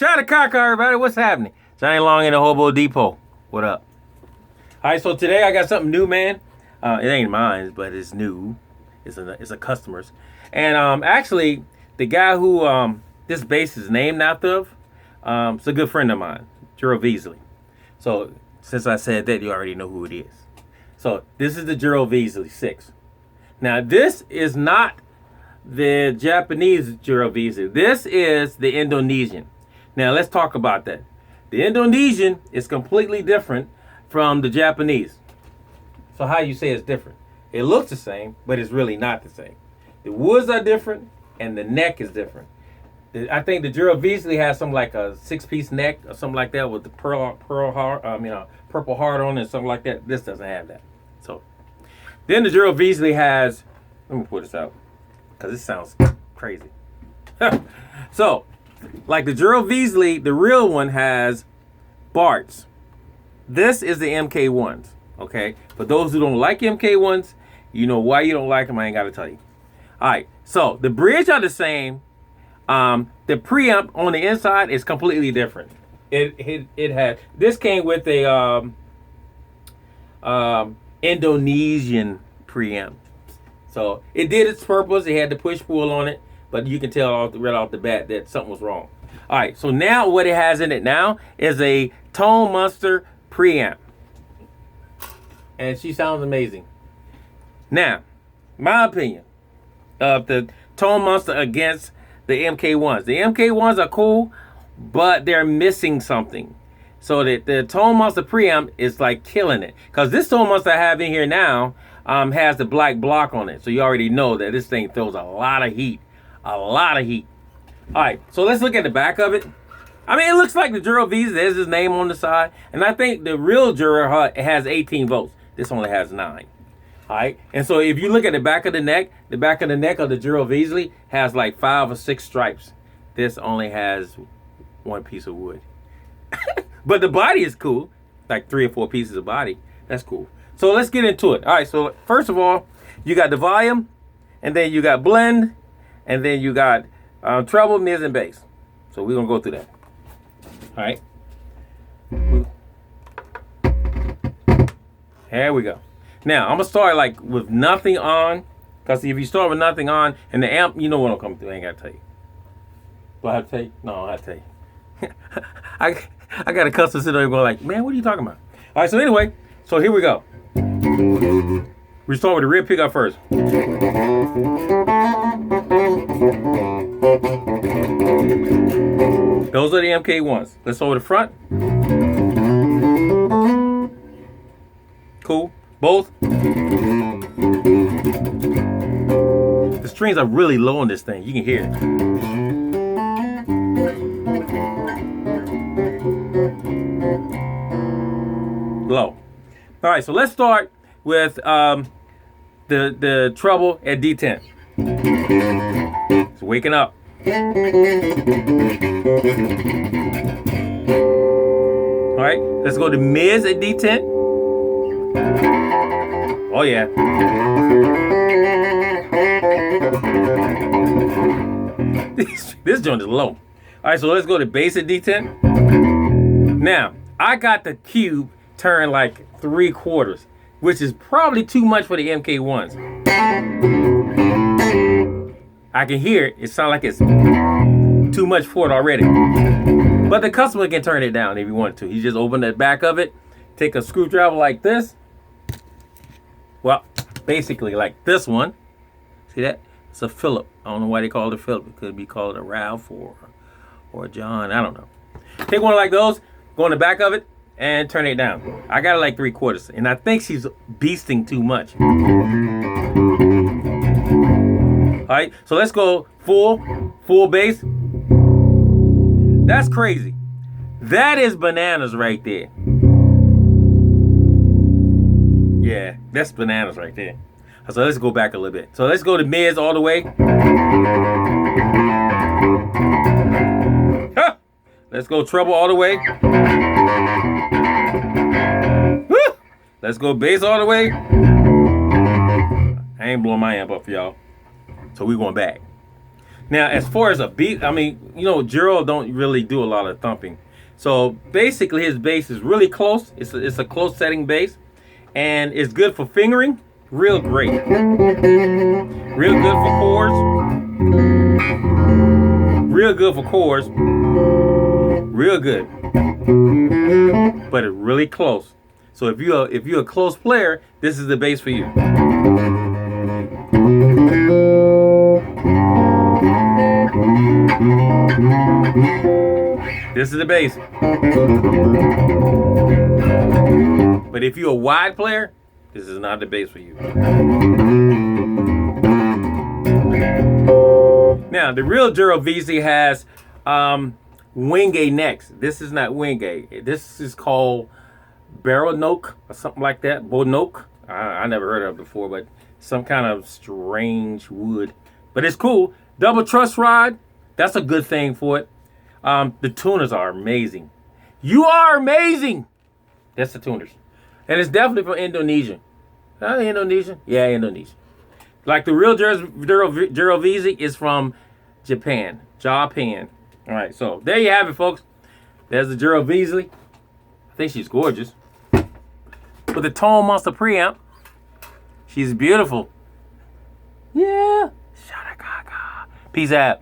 Shout out to Kaka, everybody. What's happening? Johnny Long in the Hobo Depot. What up? All right, so today I got something new, man. It ain't mine, but it's new. It's a customer's. And actually, the guy who this bass is named after, it's a good friend of mine, Gerald Veasley. So since I said that, you already know who it is. So this is the Gerald Veasley 6. Now, this is not the Japanese Gerald Veasley. This is the Indonesian. Now, let's talk about that. The Indonesian is completely different from the Japanese. So how you say it's different? It looks the same, but it's really not the same. The woods are different, and the neck is different. I think the Gerald Veasley has something like a 6-piece neck or something like that with the purple heart on it, something like that. This doesn't have that. So then the Gerald Veasley has, let me put this out because this sounds crazy. So, like the Gerald Veasley, the real one has Barts. This is the MK1s, okay? For those who don't like MK1s, you know why you don't like them, I ain't got to tell you. All right, so the bridge are the same. The preamp on the inside is completely different. It had, this came with a Indonesian preamp. So it did its purpose. It had the push-pull on it, but you can tell right off the bat that something was wrong. All right, so now what it has in it now is a Tone Monster preamp. And she sounds amazing. Now, my opinion of the Tone Monster against the MK1s. The MK1s are cool, but they're missing something. So that the Tone Monster preamp is like killing it. Because this Tone Monster I have in here now has the black block on it. So you already know that this thing throws a lot of heat. A lot of heat. All right, so let's look at the back of it. I mean, it looks like the Gerald Veasley. There's his name on the side. And I think the real Gerald has 18 volts. This only has 9. All right, and so if you look at the back of the neck of the Gerald Veasley has like 5 or 6 stripes. This only has 1 piece of wood. But the body is cool, like 3 or 4 pieces of body. That's cool. So let's get into it. All right, so first of all, you got the volume, and then you got blend, and then you got treble, mids, and bass. So we're gonna go through that. All right. Here we go. Now, I'm going to start like with nothing on. Because if you start with nothing on, and the amp, you know what I'm coming through. I ain't got to tell you. Do I have to tell you? No, I have to tell you. I got a customer sitting there going like, man, what are you talking about? All right, so anyway, so here we go. We start with the rear pickup first. Those are the MK1s. Let's start with the front. Cool. Both. The strings are really low on this thing. You can hear it. Low. All right, so let's start with the treble at D10. It's waking up. All right, let's go to mids at D10. Oh yeah. This joint is low. All right, so let's go to bass at D10. Now, I got the cube turned like 3/4, which is probably too much for the MK1s. I can hear it. It sounds like it's too much for it already. But the customer can turn it down if he wanted to. He just open the back of it, take a screwdriver like this. Well, basically like this one. See that? It's a Phillip. I don't know why they call it a Phillip. It could be called a Ralph or a John. I don't know. Take one like those, go in the back of it, and turn it down. I got it like 3/4, and I think she's beasting too much. All right, so let's go full bass. That's crazy. That is bananas right there. Yeah, that's bananas right there. So let's go back a little bit. So let's go to mids all the way. Huh. Let's go treble all the way. Woo. Let's go bass all the way. I ain't blowing my amp up for y'all. So we going back. Now, as far as a beat, I mean, you know, Gerald don't really do a lot of thumping. So basically, his bass is really close. It's a close setting bass, and it's good for fingering. Real great. Real good for chords. Real good for chords. Real good. But it's really close. So if you're a close player, this is the bass for you. This is the bass. But if you're a wide player, this is not the bass for you. Now, the real Gerald Veasley has wingay necks. This is not wingay. This is called barrel noke or something like that. Bonoke. I never heard of it before, but some kind of strange wood. But it's cool. Double truss rod. That's a good thing for it. The tuners are amazing. You are amazing. That's the tuners. And it's definitely from Indonesia. Indonesia? Yeah, Indonesia. Like the real Gerald Veasley is from Japan. Japan. All right, so there you have it, folks. There's the Gerald Veasley. I think she's gorgeous. With the Tone Monster preamp. She's beautiful. Yeah. Shada gaga. Peace out.